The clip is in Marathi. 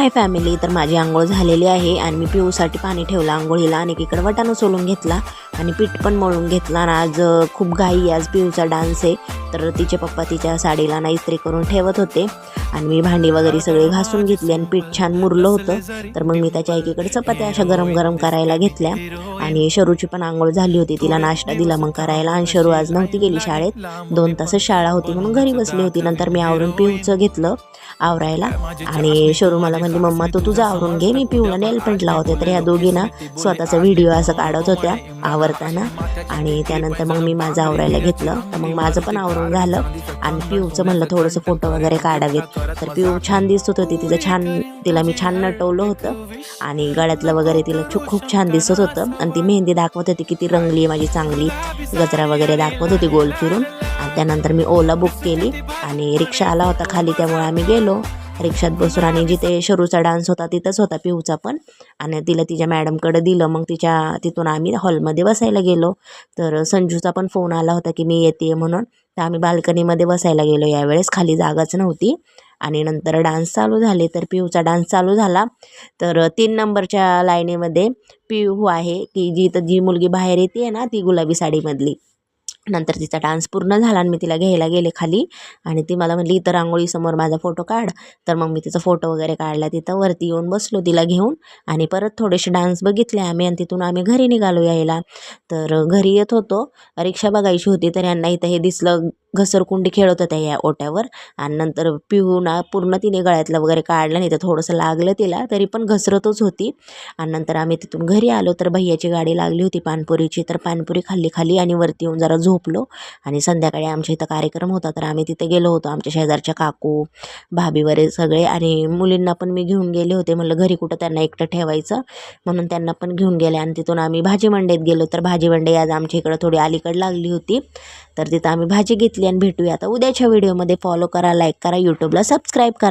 हाय फॅमिली, तर माझी आंघोळ झालेली आहे आणि मी पिऊसाठी पाणी ठेवलं आंघोळीला आणि एकीकडे वाटाणा सोलून घेतला आणि पीठ पण मळून घेतला. आणि आज खूप घाई, आज पिऊचा डान्स आहे, तर तिचे पप्पा तिच्या साडीला इस्त्री करून ठेवत होते आणि मी भांडी वगैरे सगळे घासून घेतली आणि पीठ छान मुरलं होतं. तर मग मी त्याच्या एकीकडे चपात्या अशा गरम गरम करायला घेतल्या आणि शरूची पण आंघोळ झाली होती, तिला नाश्ता दिला मग करायला. आणि शरू आज नव्हती गेली शाळेत, 2 तासच शाळा होती म्हणून घरी बसली होती. नंतर मी आवरून पिऊचं घेतलं आवरायला आणि शरू मला म्हणली, मम्मा तू तुझं आवरून घे, मी पिऊला नेल पेंट लावते. तर ह्या दोघींना स्वतःचा व्हिडिओ असं काढत होत्या आवरताना. आणि त्यानंतर मग मी माझं आवरायला घेतलं, तर मग माझं पण आवरून झालं आणि पिऊचं म्हणलं थोडंसं फोटो वगैरे काढावेत. तर पिऊ छान दिसत होती, तिला मी छान नटवलं होतं आणि गळ्यातलं वगैरे तिला खूप छान दिसत होतं. आणि ती मेहंदी दाखवत होती किती रंगली आहे माझी चांगली, गजरा वगैरे दाखवत होती गोल फिरून. आणि त्यानंतर मी ओला बुक केली आणि रिक्षा आला होता खाली, त्यामुळे आम्ही गेलो रिक्षात बसून. आणि जिथे शरूचा डान्स होता तिथंच होता पिऊचा पण, आणि तिला तिच्या मॅडमकडे दिलं. मग तिथून आम्ही हॉलमध्ये बसायला गेलो. तर संजूचा पण फोन आला होता की मी येते म्हणून, तर आम्ही बाल्कनीमध्ये बसायला गेलो यावेळेस, खाली जागाच नव्हती. आणि नंतर डान्स चालू झाले. तर पिऊचा डान्स चालू झाला. तर 3 नंबरच्या लाईनीमध्ये पिऊ आहे की जी मुलगी बाहेर येते ना, ती गुलाबी साडीमधली. नंतर तिचा डान्स पूर्ण झाला आणि मी तिला घ्यायला गेले खाली आणि ती मला म्हणली, इतर रांगोळीसमोर माझा फोटो काढ. तर मग मी तिचा फोटो वगैरे काढला, तिथं वरती येऊन बसलो तिला घेऊन आणि परत थोडेसे डान्स बघितले आम्ही आणि तिथून आम्ही घरी निघालो यायला. तर घरी येत होतो, रिक्षा बघायची होती, तर यांना इथं हे दिसलं, घसरकुंडी खेळत होत्या या ओट्यावर. आणि नंतर पिऊना पूर्ण तिने गळ्यातलं वगैरे काढलं, नाही तर थोडंसं लागलं तिला, तरी पण घसरतच होती. आणि नंतर आम्ही तिथून घरी आलो, तर भैयाची गाडी लागली होती पानपुरीची, तर पानपुरी खाल्ली आणि वरती येऊन जरा झोपलो. आणि संध्याकाळी आमच्या इथं कार्यक्रम होता, तर आम्ही तिथे गेलो होतो, आमच्या शेजारच्या काकू भाभी वगैरे सगळे. आणि मुलींना पण मी घेऊन गेले होते, म्हणलं घरी कुठं त्यांना एकटं ठेवायचं, म्हणून त्यांना पण घेऊन गेले. आणि तिथून आम्ही भाजी मंडईत गेलो, तर भाजी मंडई आज आमच्या इकडं थोडी अलीकडे लागली होती, तर तिथं आम्ही भाजी घेतली. आणि भेटूया आता उद्याच्या व्हिडिओमध्ये. फॉलो करा, लाईक करा, यूट्यूबला सबस्क्राईब करा.